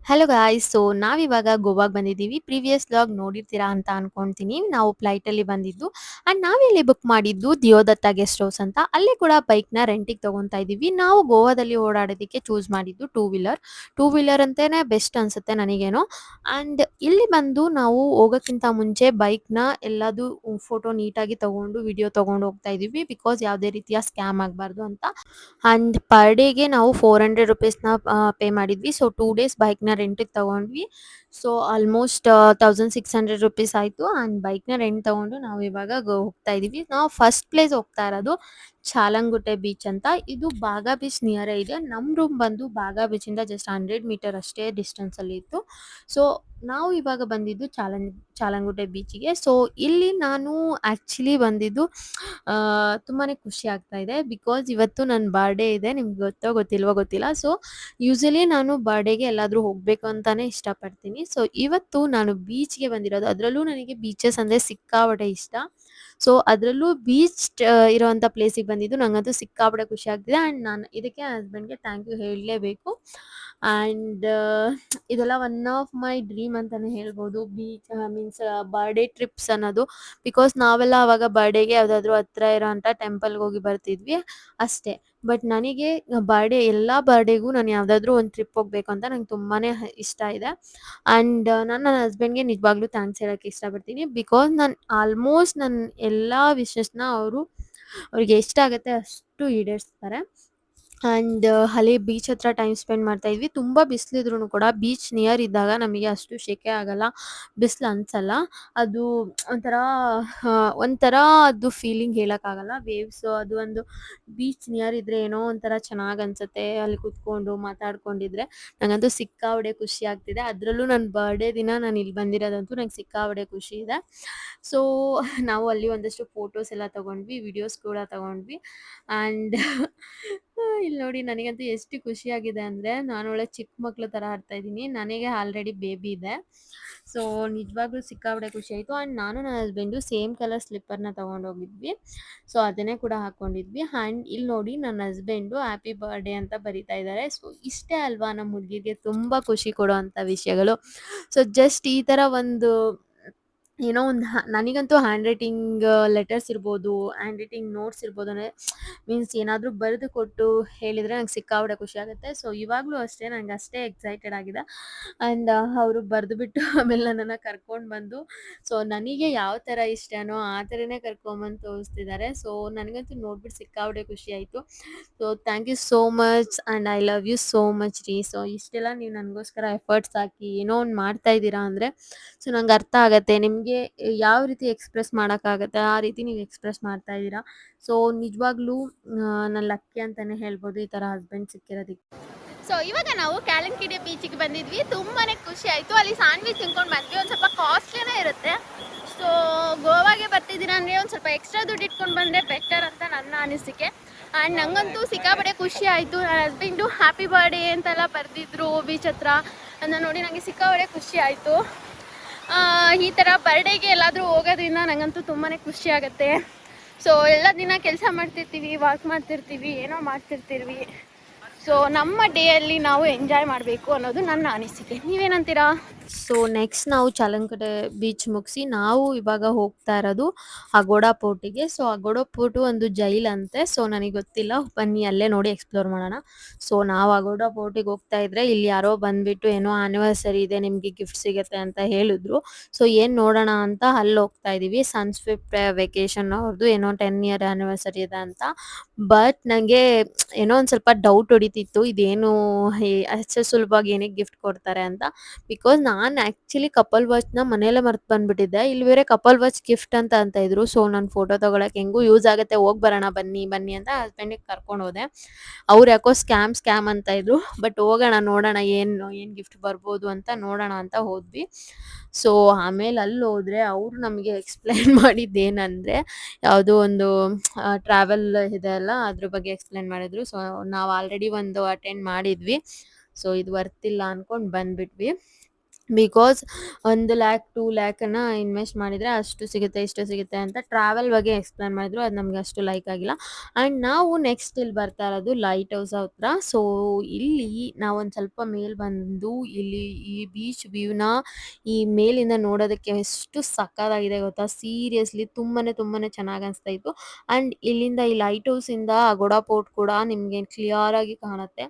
Hello guys. So ನಾವಿವಾಗ ಗೋವಾಗೆ ಬಂದಿದ್ದೀವಿ. Previous vlog ನೋಡಿರ್ತೀರಾ ಅಂತ ಅನ್ಕೊಂತೀನಿ. ನಾವು ಫ್ಲೈಟಲ್ಲಿ ಬಂದಿದ್ದು ಆ್ಯಂಡ್ ನಾವೆಲ್ಲಿ ಬುಕ್ ಮಾಡಿದ್ದು ದಿಯೋದತ್ತ ಗೆಸ್ಟ್ ಹೌಸ್ ಅಂತ. ಅಲ್ಲಿ ಕೂಡ ಬೈಕ್ನ ರೆಂಟಿಗೆ ತೊಗೊತಾ ಇದ್ದೀವಿ. ನಾವು ಗೋವಾದಲ್ಲಿ ಓಡಾಡೋದಕ್ಕೆ ಚೂಸ್ ಮಾಡಿದ್ದು ಟೂ ವೀಲರ್. ಟೂ ವೀಲರ್ ಅಂತಲೇ ಬೆಸ್ಟ್ ಅನಿಸುತ್ತೆ ನನಗೇನೋ. ಆ್ಯಂಡ್ ಇಲ್ಲಿ ಬಂದು ನಾವು ಹೋಗೋಕ್ಕಿಂತ ಮುಂಚೆ ಬೈಕ್ನ ಎಲ್ಲದು ಫೋಟೋ ನೀಟಾಗಿ ತೊಗೊಂಡು ವಿಡಿಯೋ ತೊಗೊಂಡು ಹೋಗ್ತಾ ಇದ್ದೀವಿ. ಬಿಕಾಸ್ ಯಾವುದೇ ರೀತಿಯ ಸ್ಕ್ಯಾಮ್ ಆಗಬಾರ್ದು ಅಂತ. ಆ್ಯಂಡ್ ಪರ್ ಡೇಗೆ ನಾವು 400 ರುಪೀಸ್ನ ಪೇ ಮಾಡಿದ್ವಿ. ಸೊ 2 ಡೇಸ್ ಬೈಕ್ನ ರೆಂಟಿಗೆ ತೊಗೊಂಡ್ವಿ. ಸೊ ಆಲ್ಮೋಸ್ಟ್ 1600 ರುಪೀಸ್ ಆಯಿತು. ಆ್ಯಂಡ್ ಬೈಕ್ನ ರೆಂಟ್ ತೊಗೊಂಡು ನಾವು ಇವಾಗ ಹೋಗ್ತಾ ಇದ್ದೀವಿ. ನಾವು ಫಸ್ಟ್ ಪ್ಲೇಸ್ ಹೋಗ್ತಾ ಇರೋದು ಚಾಲಂಗುಟೆ ಬೀಚ್ ಅಂತ. ಇದು ಬಾಗಾ ಬೀಚ್ ನಿಯರೇ ಇದೆ. ನಮ್ಮ ರೂಮ್ ಬಂದು ಬಾಗಾ ಬೀಚಿಂದ ಜಸ್ಟ್ 100 ಮೀಟರ್ ಅಷ್ಟೇ ಡಿಸ್ಟೆನ್ಸಲ್ಲಿ ಇತ್ತು. ಸೊ ನಾವು ಇವಾಗ ಬಂದಿದ್ದು ಚಾಲಂಗುಟೆ ಬೀಚಿಗೆ. ಸೊ ಇಲ್ಲಿ ನಾನು ಆ್ಯಕ್ಚುಲಿ ಬಂದಿದ್ದು ತುಂಬಾ ಖುಷಿ ಆಗ್ತಾ ಇದೆ. ಬಿಕಾಸ್ ಇವತ್ತು ನನ್ನ ಬರ್ಡೇ ಇದೆ. ನಿಮ್ಗೆ ಗೊತ್ತೋ ಗೊತ್ತಿಲ್ವೋ ಗೊತ್ತಿಲ್ಲ. ಸೊ ಯೂಶಲಿ ನಾನು ಬರ್ಡೇಗೆ ಎಲ್ಲಾದರೂ ಹೋಗಬೇಕು ಅಂತಲೇ ಇಷ್ಟಪಡ್ತೀನಿ. ಸೊ ಇವತ್ತು ನಾನು ಬೀಚ್ಗೆ ಬಂದಿರೋದು. ಅದರಲ್ಲೂ ನನಗೆ ಬೀಚಸ್ ಅಂದರೆ ಸಿಕ್ಕಾಪಟ್ಟೆ ಇಷ್ಟ. ಸೊ ಅದರಲ್ಲೂ ಬೀಚ್ ಇರೋವಂಥ ಪ್ಲೇಸಿಗೆ ಬಂದಿದ್ದು ನನಗಂತೂ ಸಿಕ್ಕಾಪಟ್ಟೆ ಖುಷಿ ಆಗ್ತಿದೆ. ಆ್ಯಂಡ್ ನಾನು ಇದಕ್ಕೆ ಹಸ್ಬೆಂಡ್ಗೆ ಥ್ಯಾಂಕ್ ಯು ಹೇಳಲೇಬೇಕು. ಆ್ಯಂಡ್ ಇದೆಲ್ಲ ಒನ್ ಆಫ್ ಮೈ ಡ್ರೀಮ್ ಅಂತಲೇ ಹೇಳ್ಬೋದು. ಬೀಚ್ ಮೀನ್ಸ್ ಬರ್ಡೇ ಟ್ರಿಪ್ಸ್ ಅನ್ನೋದು. ಬಿಕಾಸ್ ನಾವೆಲ್ಲ ಆವಾಗ ಬರ್ಡೇಗೆ ಯಾವುದಾದ್ರೂ ಹತ್ರ ಇರೋಂಥ ಟೆಂಪಲ್ಗೆ ಹೋಗಿ ಬರ್ತಿದ್ವಿ ಅಷ್ಟೇ. ಬಟ್ ನನಗೆ ಎಲ್ಲ ಬರ್ಡೇಗೂ ನಾನು ಯಾವುದಾದ್ರೂ ಒಂದು ಟ್ರಿಪ್ ಹೋಗಬೇಕು ಅಂತ ನಂಗೆ ತುಂಬಾ ಇಷ್ಟ ಇದೆ. ಆ್ಯಂಡ್ ನಾನು ನನ್ನ ಹಸ್ಬೆಂಡ್ಗೆ ನಿಜವಾಗ್ಲೂ ಥ್ಯಾಂಕ್ಸ್ ಹೇಳೋಕ್ಕೆ ಇಷ್ಟಪಡ್ತೀನಿ. ಬಿಕಾಸ್ ನಾನು ಆಲ್ಮೋಸ್ಟ್ ನನ್ನ ಎಲ್ಲ ವಿಶಸ್ನ ಅವ್ರಿಗೆ ಎಷ್ಟಾಗುತ್ತೆ ಅಷ್ಟು ಈಡೇರಿಸ್ತಾರೆ. ಆ್ಯಂಡ್ ಅಲ್ಲಿ ಬೀಚ್ ಹತ್ರ ಟೈಮ್ ಸ್ಪೆಂಡ್ ಮಾಡ್ತಾ ಇದ್ವಿ. ತುಂಬ ಬಿಸಿಲಿದ್ರೂ ಕೂಡ ಬೀಚ್ ನಿಯರ್ ಇದ್ದಾಗ ನಮಗೆ ಅಷ್ಟು ಸೆಕೆ ಆಗಲ್ಲ, ಬಿಸಿಲು ಅನಿಸಲ್ಲ. ಅದು ಒಂಥರ ಅದು ಫೀಲಿಂಗ್ ಹೇಳೋಕ್ಕಾಗಲ್ಲ. ವೇವ್ಸು ಅದು ಒಂದು ಬೀಚ್ ನಿಯರ್ ಇದ್ದರೆ ಏನೋ ಒಂಥರ ಚೆನ್ನಾಗಿ ಅನಿಸುತ್ತೆ. ಅಲ್ಲಿ ಕೂತ್ಕೊಂಡು ಮಾತಾಡ್ಕೊಂಡಿದ್ರೆ ನನಗಂತೂ ಸಿಕ್ಕಾಪಟ್ಟೆ ಖುಷಿ ಆಗ್ತಿದೆ. ಅದರಲ್ಲೂ ನನ್ನ ಬರ್ಡೇ ದಿನ ನಾನು ಇಲ್ಲಿ ಬಂದಿರೋದಂತೂ ನಂಗೆ ಸಿಕ್ಕಾಪಟ್ಟೆ ಖುಷಿ ಇದೆ. ಸೊ ನಾವು ಅಲ್ಲಿ ಒಂದಷ್ಟು ಫೋಟೋಸ್ ಎಲ್ಲ ತೊಗೊಂಡ್ವಿ, ವಿಡಿಯೋಸ್ ಕೂಡ ತೊಗೊಂಡ್ವಿ. ಆ್ಯಂಡ್ ಇಲ್ಲಿ ನೋಡಿ ನನಗಂತೂ ಎಷ್ಟು ಖುಷಿಯಾಗಿದೆ ಅಂದರೆ ನಾನು ಒಳ್ಳೆ ಚಿಕ್ಕ ಮಕ್ಳ ಥರ ಆಡ್ತಾ ಇದ್ದೀನಿ. ನನಗೆ ಆಲ್ರೆಡಿ ಬೇಬಿ ಇದೆ. ಸೊ ನಿಜವಾಗ್ಲೂ ಸಿಕ್ಕಾಪಟ್ಟೆ ಖುಷಿ ಆಯಿತು. ಆ್ಯಂಡ್ ನಾನು ನನ್ನ ಹಸ್ಬೆಂಡು ಸೇಮ್ ಕಲರ್ ಸ್ಲಿಪ್ಪರ್ನ ತೊಗೊಂಡೋಗಿದ್ವಿ. ಸೊ ಅದನ್ನೇ ಕೂಡ ಹಾಕ್ಕೊಂಡಿದ್ವಿ. ಆ್ಯಂಡ್ ಇಲ್ಲಿ ನೋಡಿ ನನ್ನ ಹಸ್ಬೆಂಡು ಹ್ಯಾಪಿ ಬರ್ಡೇ ಅಂತ ಬರಿತಾ ಇದ್ದಾರೆ. ಸೊ ಇಷ್ಟೇ ಅಲ್ವಾ ನಮ್ಮ ಹುಡುಗಿಗೆ ತುಂಬ ಖುಷಿ ಕೊಡೋವಂಥ ವಿಷಯಗಳು. ಸೊ ಜಸ್ಟ್ ಈ ಥರ ಒಂದು ಏನೋ ಒಂದು ನನಗಂತೂ ಹ್ಯಾಂಡ್ ರೈಟಿಂಗ್ ಲೆಟರ್ಸ್ ಇರ್ಬೋದು, ಹ್ಯಾಂಡ್ ರೈಟಿಂಗ್ ನೋಟ್ಸ್ ಇರ್ಬೋದು, ಅಂದರೆ ಮೀನ್ಸ್ ಏನಾದರೂ ಬರೆದು ಕೊಟ್ಟು ಹೇಳಿದರೆ ನಂಗೆ ಸಿಕ್ಕಾಪಟ್ಟೆ ಖುಷಿ ಆಗುತ್ತೆ. ಸೊ ಇವಾಗಲೂ ಅಷ್ಟೇ ನನಗೆ ಅಷ್ಟೇ ಎಕ್ಸೈಟೆಡ್ ಆಗಿದೆ. ಆ್ಯಂಡ್ ಅವರು ಬರೆದುಬಿಟ್ಟು ಆಮೇಲೆ ನನ್ನನ್ನು ಕರ್ಕೊಂಡು ಬಂದು ಸೊ ನನಗೆ ಯಾವ ಥರ ಇಷ್ಟನೋ ಆ ಥರನೇ ಕರ್ಕೊಂಬಂದು ತೋರಿಸ್ತಿದ್ದಾರೆ. ಸೊ ನನಗಂತೂ ನೋಡ್ಬಿಟ್ಟು ಸಿಕ್ಕಾಪಟ್ಟೆ ಖುಷಿ ಆಯಿತು. So thank you so much and I love you so much ರೀ. ಸೊ ಇಷ್ಟೆಲ್ಲ ನೀವು ನನಗೋಸ್ಕರ ಎಫರ್ಟ್ಸ್ ಹಾಕಿ ಏನೋ ಒಂದು ಮಾಡ್ತಾ ಇದ್ದೀರಾ ಅಂದರೆ ಸೊ ನಂಗೆ ಅರ್ಥ ಆಗುತ್ತೆ. ನಿಮಗೆ ಯಾವ ರೀತಿ ಎಕ್ಸ್‌ಪ್ರೆಸ್ ಮಾಡೋಕ್ಕಾಗತ್ತೆ ಆ ರೀತಿ ನೀವು ಎಕ್ಸ್‌ಪ್ರೆಸ್ ಮಾಡ್ತಾ ಇದ್ದೀರಾ. ಸೊ ನಿಜವಾಗ್ಲೂ ನಾನು ಲಕ್ಕಿ ಅಂತಲೇ ಹೇಳ್ಬೋದು ಈ ಥರ ಹಸ್ಬೆಂಡ್ ಸಿಕ್ಕಿರೋದಕ್ಕೆ. ಸೊ ಇವಾಗ ನಾವು ಕ್ಯಾಲಂಕಿಡೆ ಬೀಚಿಗೆ ಬಂದಿದ್ವಿ. ತುಂಬಾ ಖುಷಿ ಆಯಿತು. ಅಲ್ಲಿ ಸ್ಯಾಂಡ್ವಿಚ್ ತಿನ್ಕೊಂಡು ಬಂದ್ವಿ. ಒಂದು ಸ್ವಲ್ಪ ಕಾಸ್ಟ್ಲಿನೇ ಇರುತ್ತೆ. ಸೊ ಗೋವಾಗೆ ಬರ್ತಿದ್ದೀರಾ ಅಂದರೆ ಒಂದು ಸ್ವಲ್ಪ ಎಕ್ಸ್ಟ್ರಾ ದುಡ್ಡು ಇಟ್ಕೊಂಡು ಬಂದರೆ ಬೆಟರ್ ಅಂತ ನನ್ನ ಅನಿಸಿಕೆ. ಆ್ಯಂಡ್ ನನಗಂತೂ ಸಿಕ್ಕಾಪಟ್ಟೆ ಖುಷಿ ಆಯಿತು. ನನ್ನ ಹಸ್ಬೆಂಡು ಹ್ಯಾಪಿ ಬರ್ಡೇ ಅಂತೆಲ್ಲ ಬರೆದಿದ್ರು ಬೀಚ್ ಹತ್ರ. ಅದನ್ನ ನೋಡಿ ನನಗೆ ಸಿಕ್ಕಾಪಟ್ಟೆ ಖುಷಿ ಆಯಿತು. ಈ ಥರ ಬರ್ಡೇಗೆ ಎಲ್ಲಾದರೂ ಹೋಗೋದ್ರಿಂದ ನನಗಂತೂ ತುಂಬಾ ಖುಷಿ ಆಗುತ್ತೆ. ಸೊ ಎಲ್ಲ ದಿನ ಕೆಲಸ ಮಾಡ್ತಿರ್ತೀವಿ, ವಾಕ್ ಮಾಡ್ತಿರ್ತೀವಿ, ಏನೋ ಮಾಡ್ತಿರ್ತೀವಿ. ಸೊ ನಮ್ಮ ಡೇಯಲ್ಲಿ ನಾವು ಎಂಜಾಯ್ ಮಾಡಬೇಕು ಅನ್ನೋದು ನನ್ನ ಅನಿಸಿಕೆ. ನೀವೇನಂತೀರಾ? ಸೊ ನೆಕ್ಸ್ಟ್ ನಾವು ಚಾಲಂಕಟೆ ಬೀಚ್ ಮುಗಿಸಿ ನಾವು ಇವಾಗ ಹೋಗ್ತಾ ಇರೋದು ಅಗೋಡಾ ಪೋರ್ಟಿಗೆ. ಸೊ ಅಗೋಡಾ ಪೋರ್ಟು ಒಂದು ಜೈಲಂತೆ. ಸೊ ನನಗೆ ಗೊತ್ತಿಲ್ಲ, ಬನ್ನಿ ಅಲ್ಲೇ ನೋಡಿ ಎಕ್ಸ್ಪ್ಲೋರ್ ಮಾಡೋಣ. ಸೊ ನಾವು ಅಗೋಡಾ ಪೋರ್ಟಿಗೆ ಹೋಗ್ತಾ ಇದ್ರೆ ಇಲ್ಲಿ ಯಾರೋ ಬಂದ್ಬಿಟ್ಟು ಏನೋ ಆ್ಯನಿವರ್ಸರಿ ಇದೆ, ನಿಮಗೆ ಗಿಫ್ಟ್ ಸಿಗುತ್ತೆ ಅಂತ ಹೇಳಿದ್ರು. ಸೊ ಏನು ನೋಡೋಣ ಅಂತ ಅಲ್ಲಿ ಹೋಗ್ತಾ ಇದ್ದೀವಿ. ಸನ್ಸ್ವಿಫ್ಟ್ ವೆಕೇಶನ್ ಅವ್ರದ್ದು ಏನೋ 10 ಇಯರ್ ಆ್ಯನಿವರ್ಸರಿ ಇದೆ ಅಂತ. ಬಟ್ ನನಗೆ ಏನೋ ಒಂದು ಸ್ವಲ್ಪ ಡೌಟ್ ಹೊಡಿತಿತ್ತು, ಇದೇನು ಅಷ್ಟು ಸುಲಭವಾಗಿ ಏನಕ್ಕೆ ಗಿಫ್ಟ್ ಕೊಡ್ತಾರೆ ಅಂತ. ಬಿಕಾಸ್ ನಾನು ಆ್ಯಕ್ಚುಲಿ ಕಪಲ್ ವಾಚ್ನ ಮನೆಯಲ್ಲೇ ಮರ್ತು ಬಂದುಬಿಟ್ಟಿದ್ದೆ. ಇಲ್ಲಿ ಬೇರೆ ಕಪಲ್ ವಾಚ್ ಗಿಫ್ಟ್ ಅಂತ ಇದ್ರು. ಸೊ ನಾನು ಫೋಟೋ ತೊಗೊಳಕ್ಕೆ ಹೆಂಗೂ ಯೂಸ್ ಆಗುತ್ತೆ, ಹೋಗಿ ಬರೋಣ ಬನ್ನಿ ಬನ್ನಿ ಅಂತ ಹಸ್ಬೆಂಡಿಗೆ ಕರ್ಕೊಂಡು ಹೋದೆ. ಅವ್ರು ಯಾಕೋ ಸ್ಕ್ಯಾಮ್ ಅಂತ ಇದ್ರು. ಬಟ್ ಹೋಗೋಣ ನೋಡೋಣ ಏನು ಗಿಫ್ಟ್ ಬರ್ಬೋದು ಅಂತ ನೋಡೋಣ ಅಂತ ಹೋದ್ವಿ. ಸೊ ಆಮೇಲೆ ಅಲ್ಲಿ ಹೋದರೆ ಅವರು ನಮಗೆ ಎಕ್ಸ್ಪ್ಲೈನ್ ಮಾಡಿದ್ದೇನೆಂದರೆ ಯಾವುದೋ ಒಂದು ಟ್ರಾವೆಲ್ ಇದೆ ಅಲ್ಲ ಅದ್ರ ಬಗ್ಗೆ ಎಕ್ಸ್ಪ್ಲೈನ್ ಮಾಡಿದ್ರು. ಸೊ ನಾವು ಆಲ್ರೆಡಿ ಒಂದು ಅಟೆಂಡ್ ಮಾಡಿದ್ವಿ. ಸೊ ಇದು ವರ್ತಿಲ್ಲ ಅಂದ್ಕೊಂಡು ಬಂದ್ಬಿಟ್ವಿ. ಬಿಕಾಸ್ 1,00,000 2,00,000 ಇನ್ವೆಸ್ಟ್ ಮಾಡಿದರೆ ಅಷ್ಟು ಸಿಗುತ್ತೆ, ಇಷ್ಟು ಸಿಗುತ್ತೆ ಅಂತ ಟ್ರಾವೆಲ್ ಬಗ್ಗೆ ಎಕ್ಸ್‌ಪ್ಲೇನ್ ಮಾಡಿದ್ರು. ಅದು ನಮ್ಗೆ ಅಷ್ಟು ಲೈಕ್ ಆಗಿಲ್ಲ. ಆ್ಯಂಡ್ ನಾವು ನೆಕ್ಸ್ಟ್ ಇಲ್ಲಿ ಬರ್ತಾ ಇರೋದು ಲೈಟ್ ಹೌಸ್ ಹತ್ರ. ಸೊ ಇಲ್ಲಿ ನಾವೊಂದು ಸ್ವಲ್ಪ ಮೇಲ್ ಬಂದು ಇಲ್ಲಿ ಈ ಬೀಚ್ ವ್ಯೂನ ಈ ಮೇಲಿಂದ ನೋಡೋದಕ್ಕೆ ಎಷ್ಟು ಸಕ್ಕತ್ತಾಗಿದೆ ಗೊತ್ತಾ? ಸೀರಿಯಸ್ಲಿ ತುಂಬಾನೇ ಚೆನ್ನಾಗಿ ಅನಿಸ್ತಾ ಇತ್ತು. ಆ್ಯಂಡ್ ಇಲ್ಲಿಂದ ಈ ಲೈಟ್ ಹೌಸಿಂದ ಅಗೋಡ ಪೋರ್ಟ್ ಕೂಡ ನಿಮಗೆ ಕ್ಲಿಯರ್ ಆಗಿ ಕಾಣುತ್ತೆ.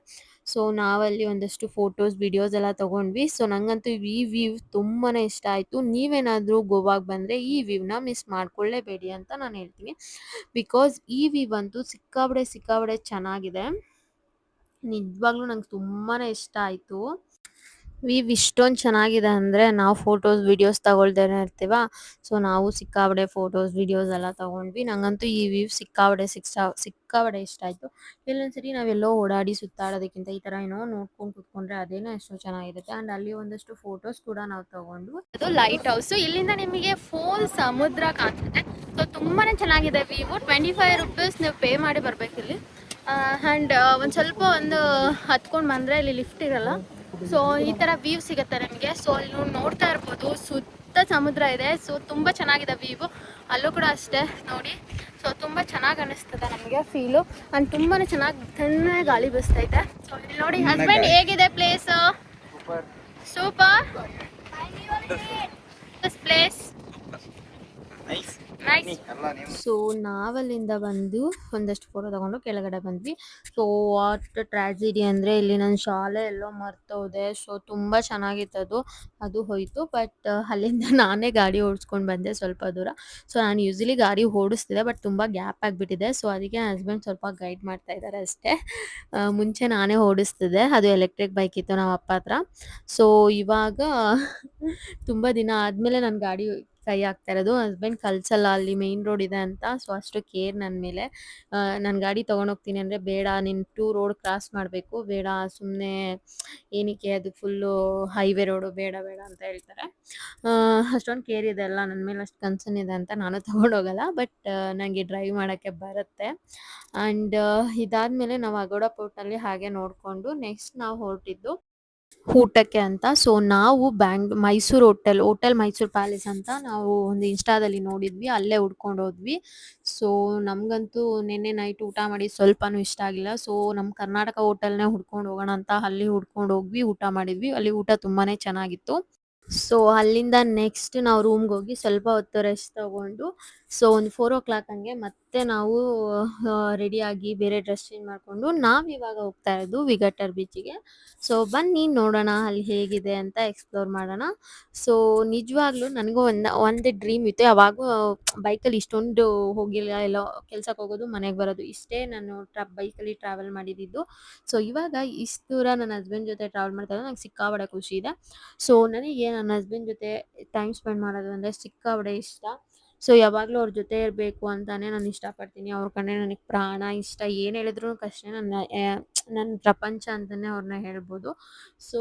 ಸೊ ನಾವಲ್ಲಿ ಒಂದಷ್ಟು ಫೋಟೋಸ್, ವಿಡಿಯೋಸ್ ಎಲ್ಲ ತಗೊಂಡ್ವಿ. ಸೊ ನಂಗಂತೂ ಈ ವ್ಯೂ ತುಂಬಾನೇ ಇಷ್ಟ ಆಯ್ತು. ನೀವೇನಾದ್ರೂ ಗೋವಾಗೆ ಬಂದ್ರೆ ಈ ವ್ಯೂನ ಮಿಸ್ ಮಾಡ್ಕೊಳ್ಳೇಬೇಡಿ ಅಂತ ನಾನು ಹೇಳ್ತೀನಿ. ಬಿಕಾಸ್ ಈ ವ್ಯೂ ಅಂತೂ ಸಿಕ್ಕಾಪಟ್ಟೆ ಚೆನ್ನಾಗಿದೆ. ನಿಜವಾಗ್ಲೂ ನಂಗೆ ತುಂಬಾನೇ ಇಷ್ಟ ಆಯ್ತು. ವ್ಯೂ ಇಷ್ಟೊಂದು ಚೆನ್ನಾಗಿದೆ ಅಂದರೆ ನಾವು ಫೋಟೋಸ್, ವಿಡಿಯೋಸ್ ತಗೊಳ್ದೇನೆ ಇರ್ತೀವ. ಸೊ ನಾವು ಸಿಕ್ಕಾಪಟ್ಟೆ ಫೋಟೋಸ್, ವಿಡಿಯೋಸ್ ಎಲ್ಲ ತಗೊಂಡ್ವಿ. ನಂಗಂತೂ ಈ ವ್ಯೂ ಸಿಕ್ಕಾಪಟ್ಟೆ ಇಷ್ಟ ಆಯಿತು. ಕೆಲವೊಂದ್ಸರಿ ನಾವೆಲ್ಲೋ ಓಡಾಡಿ ಸುತ್ತಾಡೋದಕ್ಕಿಂತ ಈ ಥರ ಏನೋ ನೋಡ್ಕೊಂಡು ಕೂತ್ಕೊಂಡ್ರೆ ಅದೇನೋ ಎಷ್ಟೋ ಚೆನ್ನಾಗಿರುತ್ತೆ. ಆ್ಯಂಡ್ ಅಲ್ಲಿ ಒಂದಷ್ಟು ಫೋಟೋಸ್ ಕೂಡ ನಾವು ತಗೊಂಡು ಅದು ಲೈಟ್ ಹೌಸು. ಇಲ್ಲಿಂದ ನಿಮಗೆ ಫುಲ್ ಸಮುದ್ರ ಕಾಣಿಸುತ್ತೆ. ಸೊ ತುಂಬಾನೇ ಚೆನ್ನಾಗಿದೆ ವ್ಯೂ. 25 ರುಪೀಸ್ ನೀವು ಪೇ ಮಾಡಿ ಬರ್ಬೇಕು ಇಲ್ಲಿ. ಆ್ಯಂಡ್ ಒಂದು ಹತ್ಕೊಂಡು ಬಂದರೆ ಇಲ್ಲಿ ಲಿಫ್ಟ್ ಇರಲ್ಲ. ಸೊ ಈ ಥರ ವ್ಯೂ ಸಿಗುತ್ತೆ ನಿಮಗೆ. ಸೊ ಅಲ್ಲಿ ನೀವು ನೋಡ್ತಾ ಇರ್ಬೋದು, ಸುತ್ತ ಸಮುದ್ರ ಇದೆ. ಸೊ ತುಂಬ ಚೆನ್ನಾಗಿದೆ ವ್ಯೂ. ಅಲ್ಲೂ ಕೂಡ ಅಷ್ಟೇ ನೋಡಿ. ಸೊ ತುಂಬ ಚೆನ್ನಾಗಿ ಅನಿಸ್ತದೆ ನಮಗೆ ಫೀಲು. ಆ್ಯಂಡ್ ತುಂಬಾ ಚೆನ್ನಾಗಿ ತಣ್ಣಗೆ ಗಾಳಿ ಬೀಸ್ತೈತೆ. ಸೊ ಇಲ್ಲಿ ನೋಡಿ ಹಸ್ಬೆಂಡ್, ಹೇಗಿದೆ place? Super this place nice. So ನಾವಲ್ಲಿಂದ ಬಂದು ಒಂದಷ್ಟು ಫೋಟೋ ತಗೊಂಡು ಕೆಳಗಡೆ ಬಂದ್ವಿ. ಸೊ ವಾಟ್ ಟ್ರಾಜಿಡಿ ಅಂದರೆ ಇಲ್ಲಿ ನನ್ನ ಶಾಲೆ ಎಲ್ಲೋ ಮರ್ತೋದೆ. ಸೊ ತುಂಬ ಚೆನ್ನಾಗಿತ್ತು ಅದು ಹೋಯಿತು. ಬಟ್ ಅಲ್ಲಿಂದ ನಾನೇ ಗಾಡಿ ಓಡಿಸ್ಕೊಂಡು ಬಂದೆ ಸ್ವಲ್ಪ ದೂರ. ಸೊ ನಾನು ಯೂಸ್ವಲಿ ಗಾಡಿ ಓಡಿಸ್ತಿದ್ದೆ, ಬಟ್ ತುಂಬ ಗ್ಯಾಪ್ ಆಗಿಬಿಟ್ಟಿದೆ. ಸೊ ಅದಕ್ಕೆ ಹಸ್ಬೆಂಡ್ ಸ್ವಲ್ಪ ಗೈಡ್ ಮಾಡ್ತಾ ಇದ್ದಾರೆ ಅಷ್ಟೇ. ಮುಂಚೆ ನಾನೇ ಓಡಿಸ್ತಿದ್ದೆ, ಅದು ಎಲೆಕ್ಟ್ರಿಕ್ ಬೈಕ್ ಇತ್ತು ನಮ್ಮ ಅಪ್ಪ ಹತ್ರ. ಸೊ ಇವಾಗ ತುಂಬ ದಿನ ಆದಮೇಲೆ ನಾನು ಗಾಡಿ ಕೈ ಹಾಕ್ತಾ ಇರೋದು. ಹಸ್ಬೆಂಡ್ ಕಲ್ಸಲ್ಲ, ಅಲ್ಲಿ ಮೇನ್ ರೋಡ್ ಇದೆ ಅಂತ. ಸೊ ಅಷ್ಟು ಕೇರ್ ನನ್ನ ಮೇಲೆ. ನಾನು ಗಾಡಿ ತೊಗೊಂಡೋಗ್ತೀನಿ ಅಂದರೆ, ಬೇಡ ನೀನು 2 ರೋಡ್ ಕ್ರಾಸ್ ಮಾಡಬೇಕು, ಬೇಡ ಸುಮ್ಮನೆ ಏನಕ್ಕೆ ಅದು ಫುಲ್ಲು ಹೈವೇ ರೋಡು, ಬೇಡ ಅಂತ ಹೇಳ್ತಾರೆ. ಅಷ್ಟೊಂದು ಕೇರ್ ಇದೆ ಅಲ್ಲ ನನ್ನ ಮೇಲೆ, ಅಷ್ಟು ಕನ್ಸರ್ನ್ ಇದೆ ಅಂತ ನಾನು ತೊಗೊಂಡೋಗಲ್ಲ. ಬಟ್ ನನಗೆ ಡ್ರೈವ್ ಮಾಡೋಕ್ಕೆ ಬರುತ್ತೆ. ಆ್ಯಂಡ್ ಇದಾದಮೇಲೆ ನಾವು ಅಗೋಡ ಪೋರ್ಟಲ್ಲಿ ಹಾಗೆ ನೋಡಿಕೊಂಡು ನೆಕ್ಸ್ಟ್ ನಾವು ಹೊರಟಿದ್ದು ಊಟಕ್ಕೆ ಅಂತ. ಸೊ ನಾವು ಮೈಸೂರು ಹೋಟೆಲ್ ಮೈಸೂರು ಪ್ಯಾಲೇಸ್ ಅಂತ ನಾವು ಒಂದು ಇನ್ಸ್ಟಾದಲ್ಲಿ ನೋಡಿದ್ವಿ, ಅಲ್ಲೇ ಹುಡ್ಕೊಂಡು ಹೋದ್ವಿ. ಸೊ ನಮಗಂತೂ ನಿನ್ನೆ ನೈಟ್ ಊಟ ಮಾಡಿ ಸ್ವಲ್ಪನೂ ಇಷ್ಟ ಆಗಿಲ್ಲ. ಸೊ ನಮ್ಮ ಕರ್ನಾಟಕ ಹೋಟೆಲ್ನೇ ಹುಡ್ಕೊಂಡು ಹೋಗೋಣ ಅಂತ ಅಲ್ಲಿ ಹುಡ್ಕೊಂಡು ಹೋಗ್ವಿ, ಊಟ ಮಾಡಿದ್ವಿ. ಅಲ್ಲಿ ಊಟ ತುಂಬಾನೇ ಚೆನ್ನಾಗಿತ್ತು. ಸೊ ಅಲ್ಲಿಂದ ನೆಕ್ಸ್ಟ್ ನಾವು ರೂಮ್ಗೆ ಹೋಗಿ ಸ್ವಲ್ಪ ಹೊತ್ತು ರೆಸ್ಟ್ ತಗೊಂಡು, ಸೊ ಒಂದು 4:00 ಹಂಗೆ ಮತ್ತೆ ನಾವು ರೆಡಿಯಾಗಿ ಬೇರೆ ಡ್ರೆಸ್ ಚೇಂಜ್ ಮಾಡಿಕೊಂಡು ನಾವಿವಾಗ ಹೋಗ್ತಾ ಇರೋದು ವಿಗಟರ್ ಬೀಚಿಗೆ. ಸೊ ಬನ್ನಿ ನೋಡೋಣ ಅಲ್ಲಿ ಹೇಗಿದೆ ಅಂತ ಎಕ್ಸ್ಪ್ಲೋರ್ ಮಾಡೋಣ. ಸೊ ನಿಜವಾಗ್ಲೂ ನನಗೂ ಒಂದು ಡ್ರೀಮ್ ಇತ್ತು. ಯಾವಾಗೂ ಬೈಕಲ್ಲಿ ಇಷ್ಟೊಂದು ಹೋಗಿಲ್ಲ. ಎಲ್ಲೋ ಕೆಲ್ಸಕ್ಕೆ ಹೋಗೋದು, ಮನೆಗೆ ಬರೋದು, ಇಷ್ಟೇ ನಾನು ಬೈಕಲ್ಲಿ ಟ್ರಾವೆಲ್ ಮಾಡಿದ್ದು. ಸೊ ಇವಾಗ ಇಷ್ಟು ದೂರ ನನ್ನ ಹಸ್ಬೆಂಡ್ ಜೊತೆ ಟ್ರಾವೆಲ್ ಮಾಡ್ತಾ ಇರೋದು ನಂಗೆ ಸಿಕ್ಕಾಪಟ್ಟೆ ಖುಷಿ ಇದೆ. ಸೊ ನನಗೆ ನನ್ನ ಹಸ್ಬೆಂಡ್ ಜೊತೆ ಟೈಮ್ ಸ್ಪೆಂಡ್ ಮಾಡೋದು ಅಂದರೆ ಸಿಕ್ಕಾಪಟ್ಟೆ ಇಷ್ಟ. ಸೊ ಯಾವಾಗಲೂ ಅವ್ರ ಜೊತೆ ಇರಬೇಕು ಅಂತಾನೆ ನಾನು ಇಷ್ಟಪಡ್ತೀನಿ. ಅವ್ರ ಕಂಡ್ರೆ ನನಗೆ ಪ್ರಾಣ ಇಷ್ಟ. ಏನು ಹೇಳಿದ್ರು ಕಷ್ಟ, ನನ್ನ ಪ್ರಪಂಚ ಅಂತಲೇ ಅವ್ರನ್ನ ಹೇಳ್ಬೋದು. ಸೊ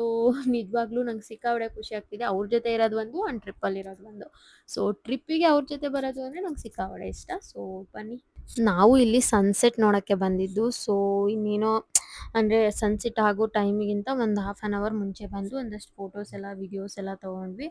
ನಿಜವಾಗ್ಲೂ ನಂಗೆ ಸಿಕ್ಕಾಪಟ್ಟೆ ಖುಷಿ ಆಗ್ತಿದೆ. ಅವ್ರ ಜೊತೆ ಇರೋದು ಒಂದು, ಆ್ಯಂಡ್ ಟ್ರಿಪ್ಪಲ್ಲಿರೋದು ಒಂದು. ಸೊ ಟ್ರಿಪ್ಪಿಗೆ ಅವ್ರ ಜೊತೆ ಬರೋದು ಅಂದರೆ ನಂಗೆ ಸಿಕ್ಕಾಪಟ್ಟೆ ಇಷ್ಟ. ಸೊ ಬನ್ನಿ. ನಾವು ಇಲ್ಲಿ ಸನ್ಸೆಟ್ ನೋಡೋಕ್ಕೆ ಬಂದಿದ್ದು. ಸೊ ಇನ್ನೇನೋ ಅಂದರೆ ಸನ್ಸೆಟ್ ಆಗೋ ಟೈಮಿಗಿಂತ ಒಂದು 1/2 ಅವರ್ ಮುಂಚೆ ಬಂದು ಒಂದಷ್ಟು ಫೋಟೋಸ್ ಎಲ್ಲ, ವಿಡಿಯೋಸ್ ಎಲ್ಲ ತೊಗೊಂಡ್ವಿ.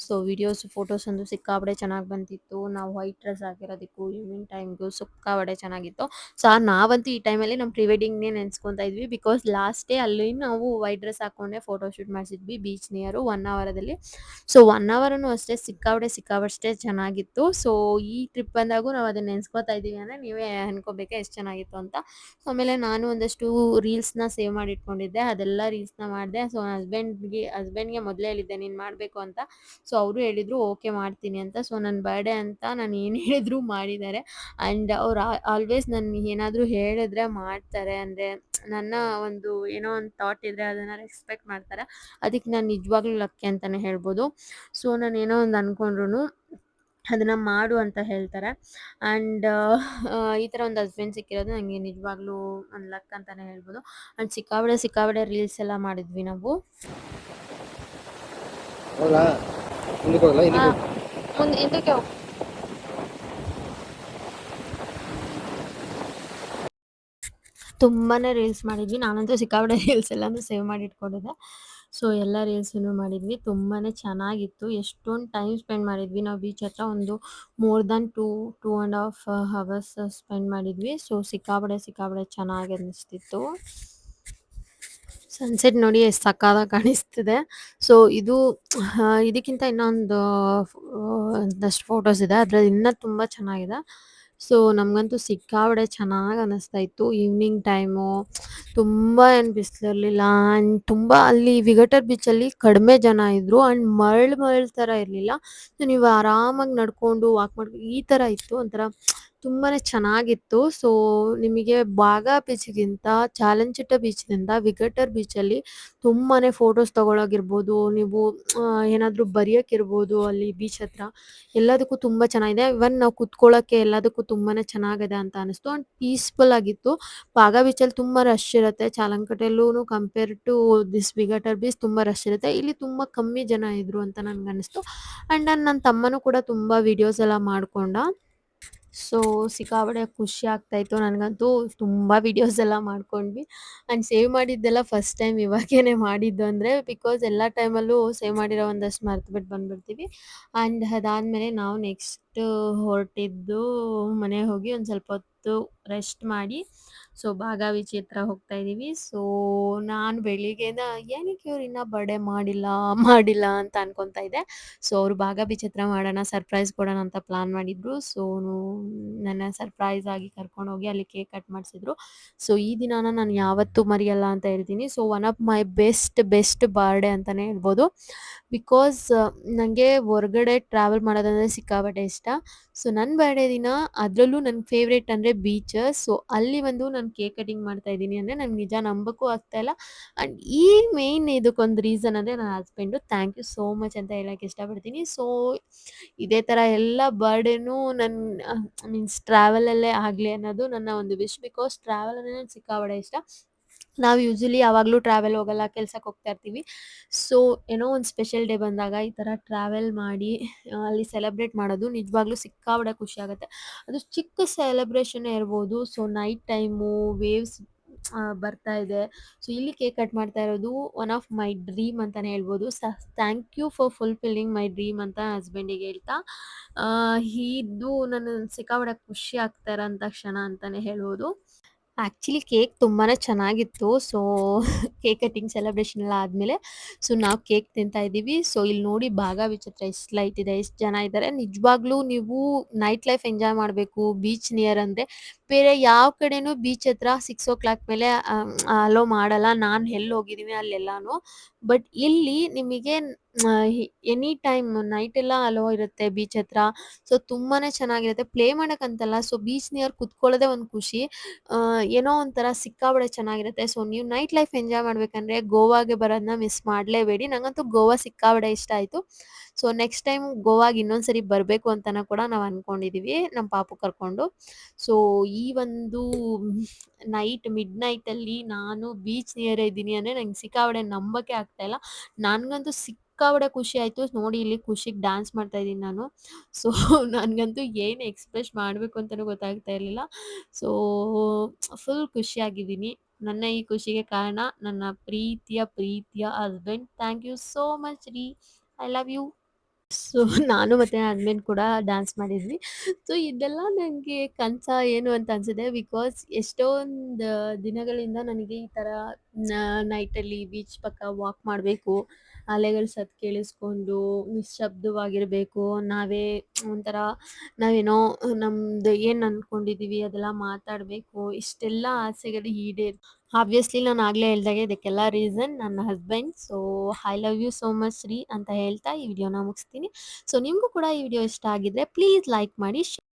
ಸೊ ವಿಡಿಯೋಸ್, ಫೋಟೋಸ್ ಒಂದು ಸಿಕ್ಕಾಪಟ್ಟೆ ಚೆನ್ನಾಗಿ ಬಂದಿತ್ತು. ನಾವು ವೈಟ್ ಡ್ರೆಸ್ ಹಾಕಿರೋದಕ್ಕೂ ಈವ್ನಿಂಗ್ ಟೈಮ್ಗೂ ಸಿಕ್ಕಾಪಟ್ಟೆ ಚೆನ್ನಾಗಿತ್ತು. ಸೊ ನಾವಂತೂ ಈ ಟೈಮಲ್ಲಿ ನಮ್ಮ ಪ್ರೀ ವೆಡ್ಡಿಂಗ್ನೇ ನೆನೆಸ್ಕೊತಾ ಇದ್ವಿ. ಬಿಕಾಸ್ ಲಾಸ್ಟ್ ಡೇ ಅಲ್ಲಿ ನಾವು ವೈಟ್ ಡ್ರೆಸ್ ಹಾಕ್ಕೊಂಡೆ ಫೋಟೋ ಶೂಟ್ ಮಾಡಿಸಿದ್ವಿ ಬೀಚ್ ನಿಯರು 1 ಅವರಲ್ಲಿ. ಸೊ 1 ಅವರನ್ನು ಅಷ್ಟೇ ಸಿಕ್ಕಾಪಟ್ಟೆ ಚೆನ್ನಾಗಿತ್ತು. ಸೊ ಈ ಟ್ರಿಪ್ ಬಂದಾಗೂ ನಾವು ಅದನ್ನ ನೆನೆಸ್ಕೊತಾ ಇದ್ದೀವಿ ಅಂದರೆ ನೀವೇ ಅನ್ಕೋಬೇಕು ಎಷ್ಟು ಚೆನ್ನಾಗಿತ್ತು ಅಂತ. ಸೊ ಆಮೇಲೆ ನಾನು ಒಂದಷ್ಟು ರೀಲ್ಸ್ನ ಸೇವ್ ಮಾಡಿ ಇಟ್ಕೊಂಡಿದ್ದೆ, ಅದೆಲ್ಲ ರೀಲ್ಸ್ನ ಮಾಡಿದೆ. ಸೊ ಹಸ್ಬೆಂಡ್ಗೆ ಮೊದಲೇ ಹೇಳಿದ್ದೆ ನೀನು ಮಾಡಬೇಕು ಅಂತ. ಸೊ ಅವರು ಹೇಳಿದರು ಓಕೆ ಮಾಡ್ತೀನಿ ಅಂತ. ಸೊ ನನ್ನ ಬರ್ಡೇ ಅಂತ ನಾನು ಏನು ಹೇಳಿದ್ರು ಮಾಡಿದ್ದಾರೆ. ಆ್ಯಂಡ್ ಅವ್ರು ಆಲ್ವೇಸ್ ನಾನು ಏನಾದರೂ ಹೇಳಿದ್ರೆ ಮಾಡ್ತಾರೆ. ಅಂದರೆ ನನ್ನ ಒಂದು ಏನೋ ಒಂದು ಥಾಟ್ ಇದ್ದರೆ ಅದನ್ನು ರೆಸ್ಪೆಕ್ಟ್ ಮಾಡ್ತಾರೆ. ಅದಕ್ಕೆ ನಾನು ನಿಜವಾಗ್ಲೂ ಲಕ್ಕಿ ಅಂತಲೇ ಹೇಳ್ಬೋದು. ಸೊ ನಾನು ಏನೋ ಒಂದು ಅಂದ್ಕೊಂಡ್ರು ಅದನ್ನು ಮಾಡು ಅಂತ ಹೇಳ್ತಾರೆ. ಆ್ಯಂಡ್ ಈ ಥರ ಒಂದು ಹಸ್ಬೆಂಡ್ ಸಿಕ್ಕಿರೋದು ನನಗೆ ನಿಜವಾಗ್ಲೂ ಒಂದು ಲಕ್ ಅಂತಲೇ ಹೇಳ್ಬೋದು. ಆ್ಯಂಡ್ ಸಿಕ್ಕಾಪಟ್ಟೆ ರೀಲ್ಸ್ ಎಲ್ಲ ಮಾಡಿದ್ವಿ ನಾವು. ಮುಂದೆ ಹಿಂದಕ್ಕೆ ಹೋಗಿ ತುಂಬಾ ರೀಲ್ಸ್ ಮಾಡಿದ್ವಿ. ನಾನಂತೂ ಸಿಕ್ಕಾಪಟ್ಟೆ ರೀಲ್ಸ್ ಎಲ್ಲನೂ ಸೇವ್ ಮಾಡಿ ಇಟ್ಕೊಂಡಿದ್ದೆ. ಸೊ ಎಲ್ಲ ರೀಲ್ಸನ್ನು ಮಾಡಿದ್ವಿ. ತುಂಬಾನೇ ಚೆನ್ನಾಗಿತ್ತು. ಎಷ್ಟೊಂದು ಟೈಮ್ ಸ್ಪೆಂಡ್ ಮಾಡಿದ್ವಿ ನಾವು ಬೀಚ್ ಹತ್ರ. ಒಂದು ಮೋರ್ ದ್ಯಾನ್ 2 ಹವರ್ಸ್ ಸ್ಪೆಂಡ್ ಮಾಡಿದ್ವಿ. ಸೊ ಸಿಕ್ಕಾಪಟ್ಟೆ ಚೆನ್ನಾಗಿ ಅನ್ನಿಸ್ತಿತ್ತು. ಸನ್ಸೆಟ್ ನೋಡಿ ಎಷ್ಟು ಸಕ್ಕತ್ತಾಗಿ ಕಾಣಿಸ್ತಿದೆ. ಸೊ ಇದಕ್ಕಿಂತ ಇನ್ನೊಂದು ಒಂದಷ್ಟು ಫೋಟೋಸ್ ಇದೆ. ಅದ್ರಲ್ಲಿ ಇನ್ನೂ ತುಂಬ ಚೆನ್ನಾಗಿದೆ. ಸೊ ನಮಗಂತೂ ಸಿಕ್ಕಾಪಟ್ಟೆ ಚೆನ್ನಾಗಿ ಅನ್ನಿಸ್ತಾ ಇತ್ತು. ಈವ್ನಿಂಗ್ ಟೈಮು ತುಂಬ ಏನು ಬಿಸಿಲಿರಲಿಲ್ಲ. ಆ್ಯಂಡ್ ತುಂಬ ಅಲ್ಲಿ ವಿಗಟರ್ ಬೀಚಲ್ಲಿ ಕಡಿಮೆ ಜನ ಇದ್ದರು. ಆ್ಯಂಡ್ ಮರಳು ಥರ ಇರಲಿಲ್ಲ. ಸೊ ನೀವು ಆರಾಮಾಗಿ ನಡ್ಕೊಂಡು ವಾಕ್ ಮಾಡ್ಕೊಂಡು ಈ ಥರ ಇತ್ತು. ಒಂಥರ ತುಂಬಾ ಚೆನ್ನಾಗಿತ್ತು. ಸೊ ನಿಮಗೆ ಬಾಗಾ ಬೀಚ್‌ಗಿಂತ ಚಾಲಂಚಿಟ ಬೀಚ್‌ನಿಂದ ವಿಗಟರ್ ಬೀಚಲ್ಲಿ ತುಂಬಾನೇ ಫೋಟೋಸ್ ತಗೊಳ್ಳೋಗಿರ್ಬೋದು, ನೀವು ಏನಾದರೂ ಬರೆಯೋಕ್ಕಿರ್ಬೋದು ಅಲ್ಲಿ ಬೀಚ್ ಹತ್ರ, ಎಲ್ಲದಕ್ಕೂ ತುಂಬ ಚೆನ್ನಾಗಿದೆ. ಇವನ್ ನಾವು ಕುತ್ಕೊಳ್ಳೋಕ್ಕೆ ಎಲ್ಲದಕ್ಕೂ ತುಂಬಾನೇ ಚೆನ್ನಾಗಿದೆ ಅಂತ ಅನಿಸ್ತು. ಆ್ಯಂಡ್ ಪೀಸ್‌ಫುಲ್ ಆಗಿತ್ತು. ಬಾಗಾ ಬೀಚಲ್ಲಿ ತುಂಬ ರಶ್ ಇರುತ್ತೆ. ಚಾಲಂಕಟಲ್ಲೂ ಕಂಪೇರ್ ಟು ದಿಸ್ ವಿಗಟರ್ ಬೀಚ್ ತುಂಬ ರಶ್ ಇರುತ್ತೆ. ಇಲ್ಲಿ ತುಂಬ ಕಮ್ಮಿ ಜನ ಇದ್ರು ಅಂತ ನನಗನ್ನಿಸ್ತು. ಆ್ಯಂಡ್ ನನ್ನ ತಮ್ಮನೂ ಕೂಡ ತುಂಬ ವೀಡಿಯೋಸ್ ಎಲ್ಲ ಮಾಡ್ಕೊಂಡ. ಸೊ ಸಿಕ್ಕಾಪಟ್ಟೆ ಖುಷಿ ಆಗ್ತಾಯಿತ್ತು. ನನಗಂತೂ ತುಂಬ ವೀಡಿಯೋಸ್ ಎಲ್ಲ ಮಾಡ್ಕೊಂಡ್ವಿ. ಆ್ಯಂಡ್ ಸೇವ್ ಮಾಡಿದ್ದೆಲ್ಲ ಫಸ್ಟ್ ಟೈಮ್ ಇವಾಗೇನೆ ಮಾಡಿದ್ದು. ಅಂದರೆ ಬಿಕಾಸ್ ಎಲ್ಲ ಟೈಮಲ್ಲೂ ಸೇವ್ ಮಾಡಿರೋ ಒಂದಷ್ಟು ಮರ್ತುಬಿಟ್ಟು ಬಂದುಬಿಡ್ತೀವಿ. ಆ್ಯಂಡ್ ಅದಾದಮೇಲೆ ನಾವು ನೆಕ್ಸ್ಟ್ ಹೊರಟಿದ್ದು ಮನೆಗೆ ಹೋಗಿ ಒಂದು ಸ್ವಲ್ಪ ಹೊತ್ತು ರೆಸ್ಟ್ ಮಾಡಿ, ಸೊ ಬಾಗಾ ಬೀಚ್ ಹತ್ರ ಹೋಗ್ತಾ ಇದ್ದೀವಿ. ಸೊ ನಾನು ಬೆಳಿಗ್ಗೆಯಿಂದ ಏನಕ್ಕೆ ಇವ್ರು ಇನ್ನೂ ಬರ್ಡೇ ಮಾಡಿಲ್ಲ ಅಂತ ಅನ್ಕೊತಾ ಇದ್ದೆ. ಸೊ ಅವರು ಬಾಗಾ ಬೀಚ್ ಹತ್ರ ಮಾಡೋಣ, ಸರ್ಪ್ರೈಸ್ ಕೊಡೋಣ ಅಂತ ಪ್ಲಾನ್ ಮಾಡಿದ್ರು. ಸೊ ನನ್ನ ಸರ್ಪ್ರೈಸ್ ಆಗಿ ಕರ್ಕೊಂಡೋಗಿ ಅಲ್ಲಿ ಕೇಕ್ ಕಟ್ ಮಾಡಿಸಿದ್ರು. ಸೊ ಈ ದಿನಾನ ನಾನು ಯಾವತ್ತೂ ಮರೆಯಲ್ಲ ಅಂತ ಹೇಳ್ತೀನಿ. So one of my best birthday ಅಂತಲೇ ಹೇಳ್ಬೋದು. ಬಿಕಾಸ್ ನನಗೆ ಹೊರ್ಗಡೆ ಟ್ರಾವೆಲ್ ಮಾಡೋದಂದರೆ ಸಿಕ್ಕಾಪಟ್ಟೆ ಇಷ್ಟ. ಸೊ ನನ್ನ ಬರ್ಡೇ ದಿನ ಅದರಲ್ಲೂ ನನ್ನ ಫೇವ್ರೇಟ್ ಅಂದರೆ ಬೀಚ್. ಸೊ ಅಲ್ಲಿ ನಾನು ಕೇಕ್ ಕಟಿಂಗ್ ಮಾಡ್ತಾ ಇದ್ದೀನಿ ಅಂದರೆ ನನಗೆ ನಿಜ ನಂಬಕ್ಕೂ ಆಗ್ತಾಯಿಲ್ಲ. ಆ್ಯಂಡ್ ಈ ಮೇಯ್ನ್ ಇದಕ್ಕೊಂದು ರೀಸನ್ ಅಂದರೆ ನನ್ನ husband. Thank you so much ಅಂತ ಹೇಳೋಕ್ಕೆ ಇಷ್ಟಪಡ್ತೀನಿ. ಸೊ ಇದೇ ಥರ ಎಲ್ಲ ಬರ್ಡೇನೂ ಮೀನ್ಸ್ ಟ್ರಾವೆಲಲ್ಲೇ ಆಗಲಿ ಅನ್ನೋದು ನನ್ನ ಒಂದು ವಿಶ್. ಬಿಕಾಸ್ ಟ್ರಾವೆಲ್ ಅಂದರೆ ನನಗೆ ಸಿಕ್ಕಾಪಟ್ಟೆ ಇಷ್ಟ. ನಾವು ಯೂಶಲಿ ಯಾವಾಗಲೂ ಟ್ರಾವೆಲ್ ಹೋಗಲ್ಲ, ಕೆಲ್ಸಕ್ಕೆ ಹೋಗ್ತಾ ಇರ್ತೀವಿ. ಸೊ ಏನೋ ಒಂದು ಸ್ಪೆಷಲ್ ಡೇ ಬಂದಾಗ ಈ ಥರ ಟ್ರಾವೆಲ್ ಮಾಡಿ ಅಲ್ಲಿ ಸೆಲೆಬ್ರೇಟ್ ಮಾಡೋದು ನಿಜವಾಗ್ಲೂ ಸಿಕ್ಕಾಪಟ್ಟೆ ಖುಷಿ ಆಗುತ್ತೆ. ಅದು ಚಿಕ್ಕ ಸೆಲೆಬ್ರೇಷನ್ನೇ ಇರ್ಬೋದು. ಸೊ ನೈಟ್ ಟೈಮು ವೇವ್ಸ್ ಬರ್ತಾ ಇದೆ. ಸೊ ಇಲ್ಲಿ ಕೇಕ್ ಕಟ್ ಮಾಡ್ತಾ ಇರೋದು ಒನ್ ಆಫ್ ಮೈ ಡ್ರೀಮ್ ಅಂತಲೇ ಹೇಳ್ಬೋದು. Thank you for fulfilling my dream ಅಂತ ಹಸ್ಬೆಂಡಿಗೆ ಹೇಳ್ತಾ, ಇದು ನನ್ನ ಸಿಕ್ಕಾಪಟ್ಟೆ ಖುಷಿ ಆಗ್ತಾ ಇರೋಂಥ ಕ್ಷಣ ಅಂತಲೇ ಹೇಳ್ಬೋದು. ಆ್ಯಕ್ಚುಲಿ ಕೇಕ್ ತುಂಬಾನೇ ಚೆನ್ನಾಗಿತ್ತು. ಸೊ ಕೇಕ್ ಕಟಿಂಗ್ ಸೆಲೆಬ್ರೇಷನ್ ಎಲ್ಲ ಆದಮೇಲೆ ಸೊ ನಾವು ಕೇಕ್ ತಿಂತಾ ಇದ್ದೀವಿ. ಸೊ ಇಲ್ಲಿ ನೋಡಿ ಬಾಗಾ ಬೀಚ್ ಹತ್ರ ಎಷ್ಟು ಲೈಟ್ ಇದೆ, ಎಷ್ಟು ಜನ ಇದ್ದಾರೆ. ನಿಜವಾಗ್ಲೂ ನೀವು ನೈಟ್ ಲೈಫ್ ಎಂಜಾಯ್ ಮಾಡಬೇಕು ಬೀಚ್ ನಿಯರ್ ಅಂದರೆ. ಬೇರೆ ಯಾವ ಕಡೆನೂ ಬೀಚ್ ಹತ್ರ 6:00 ಮೇಲೆ ಅಲೋ ಮಾಡಲ್ಲ. ನಾನು ಎಲ್ಲಿ ಹೋಗಿದ್ದೀನಿ ಅಲ್ಲೆಲ್ಲಾನು. ಬಟ್ ಇಲ್ಲಿ ನಿಮಗೆ ಎನಿ ಟೈಮ್ ನೈಟೆಲ್ಲ ಅಲೋ ಇರುತ್ತೆ ಬೀಚ್ ಹತ್ರ. ಸೊ ತುಂಬಾನೇ ಚೆನ್ನಾಗಿರುತ್ತೆ. ಪ್ಲೇ ಮಾಡೋಕ್ಕಂತಲ್ಲ, ಸೊ ಬೀಚ್ ನಿಯರ್ ಕುತ್ಕೊಳ್ಳೋದೇ ಒಂದು ಖುಷಿ. ಏನೋ ಒಂಥರ ಸಿಕ್ಕಾಪಟ್ಟೆ ಚೆನ್ನಾಗಿರುತ್ತೆ. ಸೊ ನೀವು ನೈಟ್ ಲೈಫ್ ಎಂಜಾಯ್ ಮಾಡ್ಬೇಕಂದ್ರೆ ಗೋವಾಗೆ ಬರೋದನ್ನ ಮಿಸ್ ಮಾಡಲೇಬೇಡಿ. ನನಗಂತೂ ಗೋವಾ ಸಿಕ್ಕಾಪಟ್ಟೆ ಇಷ್ಟ ಆಯಿತು. ಸೊ ನೆಕ್ಸ್ಟ್ ಟೈಮ್ ಗೋವಾಗೆ ಇನ್ನೊಂದು ಸರಿ ಬರಬೇಕು ಅಂತನೂ ಕೂಡ ನಾವು ಅಂದ್ಕೊಂಡಿದ್ದೀವಿ ನಮ್ಮ ಪಾಪು ಕರ್ಕೊಂಡು. ಸೊ ಈ ಒಂದು ಮಿಡ್ ನೈಟಲ್ಲಿ ನಾನು ಬೀಚ್ ನಿಯರ್ ಇದ್ದೀನಿ ಅಂದರೆ ನಂಗೆ ಸಿಕ್ಕಾಪಟ್ಟೆ ನಂಬಕ್ಕೆ ಆಗ್ತಾಯಿಲ್ಲ. ನನಗಂತೂ ಸಿಕ್ಕಾಪಟ್ಟೆ ಖುಷಿ ಆಯಿತು. ನೋಡಿ ಇಲ್ಲಿ ಖುಷಿಗೆ ಡ್ಯಾನ್ಸ್ ಮಾಡ್ತಾ ಇದ್ದೀನಿ ನಾನು. ಸೊ ನನಗಂತೂ ಏನು ಎಕ್ಸ್‌ಪ್ರೆಸ್ ಮಾಡಬೇಕು ಅಂತಲೂ ಗೊತ್ತಾಗ್ತಾ ಇರಲಿಲ್ಲ. ಸೊ ಫುಲ್ ಖುಷಿಯಾಗಿದ್ದೀನಿ. ನನ್ನ ಈ ಖುಷಿಗೆ ಕಾರಣ ನನ್ನ ಪ್ರೀತಿಯ husband. Thank you so much ರೀ. I love you. ಸೊ ನಾನು ಮತ್ತೆ ನನ್ನ ಹಸ್ಬೆಂಡ್ ಕೂಡ ಡ್ಯಾನ್ಸ್ ಮಾಡಿದ್ವಿ. ಸೊ ಇದೆಲ್ಲ ನನಗೆ ಕನಸಾ ಏನು ಅಂತ ಅನಿಸಿದೆ. ಬಿಕಾಸ್ ಎಷ್ಟೊಂದು ದಿನಗಳಿಂದ ನನಗೆ ಈ ಥರ ನೈಟಲ್ಲಿ ಬೀಚ್ ಪಕ್ಕ ವಾಕ್ ಮಾಡಬೇಕು, ಅಲೆಗಳ ಸದ್ದು ಕೇಳಿಸ್ಕೊಂಡು ನಿಶ್ಶಬ್ದವಾಗಿರಬೇಕು, ಒಂಥರ ನಾವೇನೋ ನಮ್ಮದು ಏನು ಅಂದ್ಕೊಂಡಿದ್ದೀವಿ ಅದೆಲ್ಲ ಮಾತಾಡಬೇಕು, ಇಷ್ಟೆಲ್ಲ ಆಸೆಗಳು ಆಬ್ವಿಯಸ್ಲಿ ನಾನು ಆಗಲೇ ಹೇಳ್ದಾಗೆ ಇದಕ್ಕೆಲ್ಲ ರೀಸನ್ ನನ್ನ husband. So I love you so much ರೀ ಅಂತ ಹೇಳ್ತಾ ಈ ವಿಡಿಯೋನ ಮುಗಿಸ್ತೀನಿ. ಸೊ ನಿಮಗೂ ಕೂಡ ಈ ವಿಡಿಯೋ ಇಷ್ಟ ಆಗಿದ್ರೆ ಪ್ಲೀಸ್ ಲೈಕ್ ಮಾಡಿ.